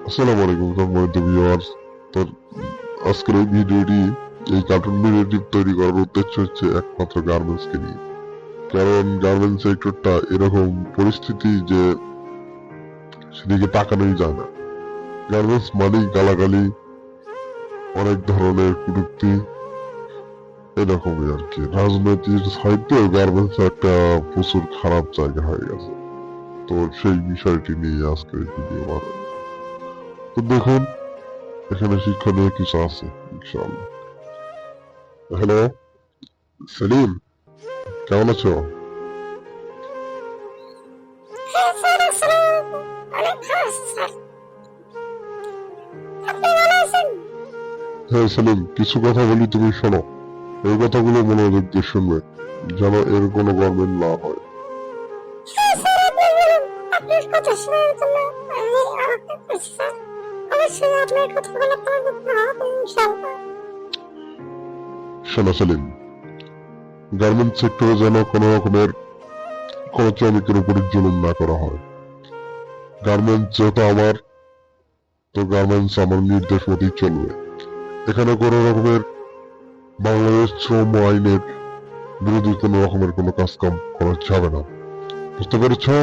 আসসালামু আলাইকুম সম্মানিত ভিউয়ার্স। তো আজকের এই ভিডিওটি, এই কার্টুন ভিডিওটি তৈরি করার উদ্দেশ্য হচ্ছে একমাত্র গার্মেন্টস কে নিয়ে। কারণ গার্মেন্টস সেক্টরটা এরকম পরিস্থিতি যে সেদিকে তাকানোই যায় না। গার্মেন্টস মানেই গালাগালি, অনেক ধরনের কটূক্তি, এরকমই আর কি। রাজনীতির সাইডে গার্মেন্টস একটা প্রচুর খারাপ জায়গা হয়ে গেছে। তো সেই বিষয়টি নিয়ে আজকের এই ভিডিও বানানো। তো দেখুন, এখানে শিক্ষণীয় কিছু আছে ইনশাআল্লাহ। হ্যালো সেলিম, কেমন আছো? হ্যাঁ স্যার, আসসালামু আলাইকুম। অনেক ভালো আছি স্যার। আপনি ভালো আছেন? হ্যাঁ সেলিম, কিছু কথা বলি, তুমি শোনো। এই কথাগুলো মনোযোগ দিয়ে শুনবে, যেন এর কোনো গরমিল না হয়। হ্যাঁ স্যার, আপনি বলুন। আপনার কথা শোনার জন্য আমি অপেক্ষা করছি স্যার। অবশ্যই আপনার কথাগুলো পরিবর্তন হবে ইনশাআল্লাহ। শোনো সেলিম, গার্মেন্ট সেক্টরে যেন কোনো রকমের কোনো শ্রমিকের উপরে জুলুম না করা হয়। গার্মেন্টস যেহেতু আমার, তো গার্মেন্টস আমার নির্দেশ মতেই চলবে। এখানে কোনো রকমের বাংলাদেশ শ্রম আইনের বিরোধী কোনো রকমের কোনো কাজকাম করা যাবে না। বুঝতে পেরেছো?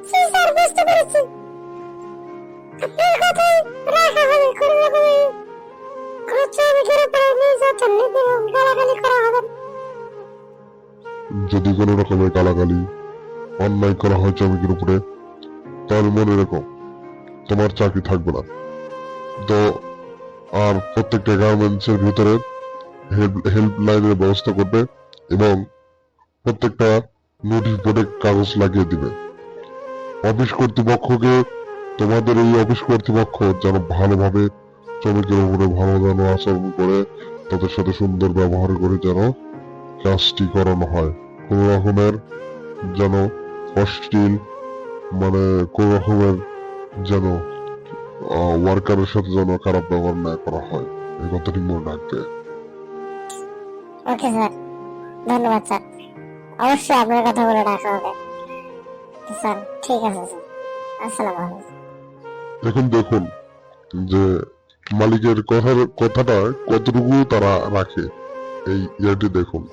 জি স্যার, বুঝতে পেরেছি। আপনার কথাই রাখা হবে। কোনো রকমের কোনো শ্রমিকের উপরে নির্যাতন, নিপীড়ন, গালাগালি করা হবে না। যদি কোনো রকমের গালাগালি, অন্যায় করা হয় শ্রমিকের উপরে, তাহলে মনে রেখো, তোমার চাকরি থাকবে না। তো আর প্রত্যেকটা গার্মেন্টস এর ভিতরে হেল্পলাইনের ব্যবস্থা করবে এবং প্রত্যেকটা নোটিশ বোর্ডে কাগজ লাগিয়ে দিবে। অফিস কর্তৃপক্ষকে, তোমাদের এই অফিস কর্তৃপক্ষ যেন ভালোভাবে শ্রমিকের উপরে ভালো যেন আচরণ করে, তাদের সাথে সুন্দর ব্যবহার করে যেন কাজটি করানো হয়। কোন রকমের যেন অশ্লীল, মানে কোন রকমের যেন ওয়ার্কারের সাথে যেন খারাপ ব্যবহার না করা হয়, এই কথাটি মনে রাখবে। ওকে স্যার, ধন্যবাদ স্যার। অবশ্যই আপনার কথাগুলো রাখা হবে স্যার। ঠিক আছে স্যার, আসসালামু আলাইকুম। এখন দেখুন যে মালিকের কথাটা কতটুকু তারা রাখে, এই ইয়ারটি দেখুন।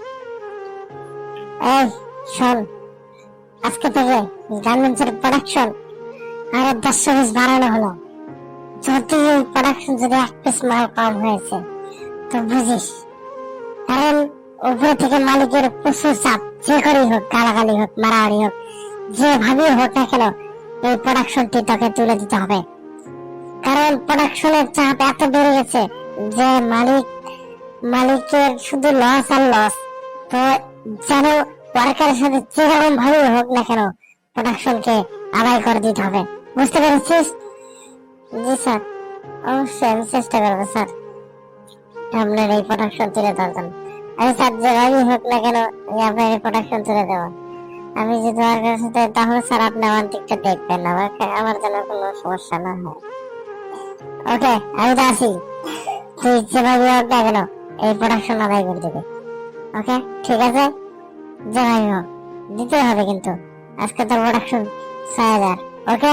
এই শোন, আজকে থেকে গার্মেন্টসের প্রোডাকশন আরো 10 পিস বাড়ানো হলো। যদি এই প্রোডাকশন যদি 1 পিস মাল কম হয়েছে তো বুঝিস। কারণ উপরে থেকে মালিকের প্রচুর চাপ, যে করেই হোক, গালাগালি হোক, মারামারি হোক, যেভাবেই হোক না কেন এই প্রোডাকশনটি তোকে তুলে দিতে হবে। কারণ প্রোডাকশনের চাপ এত বেড়ে গেছে যে মালিকের শুধু লস আর লস। তো যেন ওয়ার্কারের সাথে যেরকম ভাবে হোক না কেন প্রোডাকশনকে আদায় করে দিতে হবে। বুঝতে পেরেছিস? জি স্যার, অবশ্যই আমি চেষ্টা করবো স্যার আপনার এই প্রোডাকশন তুলে দেওয়ার জন্য। আমি স্যার যেভাবেই হোক না কেন আপনার এই প্রোডাকশন তুলে দেবো। আমি যদি ওয়ার্কারের সাথে, তাহলে স্যার আপনি আমার দিকটা দেখবেন না, আমার যেন কোনো সমস্যা না হয়। ওকে, আমি তো আছি। তুই যেভাবে হোক না কেন এই প্রোডাকশন আদায় করে দিবি। ওকে, ঠিক আছে? যেভাবে হোক দিতে হবে, কিন্তু আজকে তোর প্রোডাকশন 6,000। ওকে,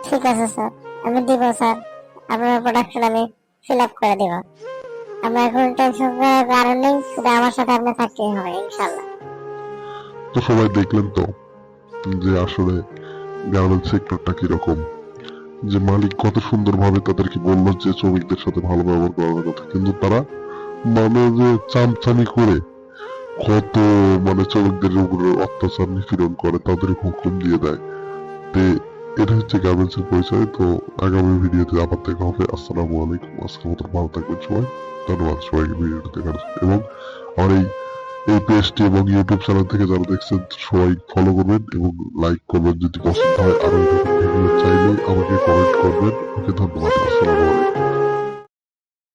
ঠিক আছে স্যার, আমি দিব স্যার। আপনার প্রোডাকশন আমি ফিল আপ করে দিব। আপনার কোনো টেনশন করার কারণ নেই, শুধু আমার সাথে আপনি থাকতেই হবে ইনশাল্লাহ। তো সবাই দেখলেন তো যে আসলে গার্মেন্টস সেক্টরটা কিরকম, যে মালিক কত সুন্দরভাবে তাদেরকে বললো যে শ্রমিকদের সাথে ভালো ব্যবহার করার কথা, কিন্তু তারা মানে যে চামচামি করে কত মানে শ্রমিকদের উপরে অত্যাচার নিপীড়ন করে, তাদের হুকুম দিয়ে দেয়। তো এটা হচ্ছে গার্মেন্টস এর পরিচয়। তো আগামী ভিডিওতে আবার দেখা হবে। আসসালামু আলাইকুম। আজকের মতো ভালো থাকবেন সবাই। ধন্যবাদ সবাইকে ভিডিওটা দেখার জন্য। এবং আমার এই পেজটি এবং ইউটিউব চ্যানেল থেকে যারা দেখছেন সবাই ফলো করবেন এবং লাইক করবেন যদি পছন্দ হয়। আরো এরকম ভিডিও চাইলে আমাকে কমেন্ট করবেন। ওকে, ধন্যবাদ। আসসালামু আলাইকুম।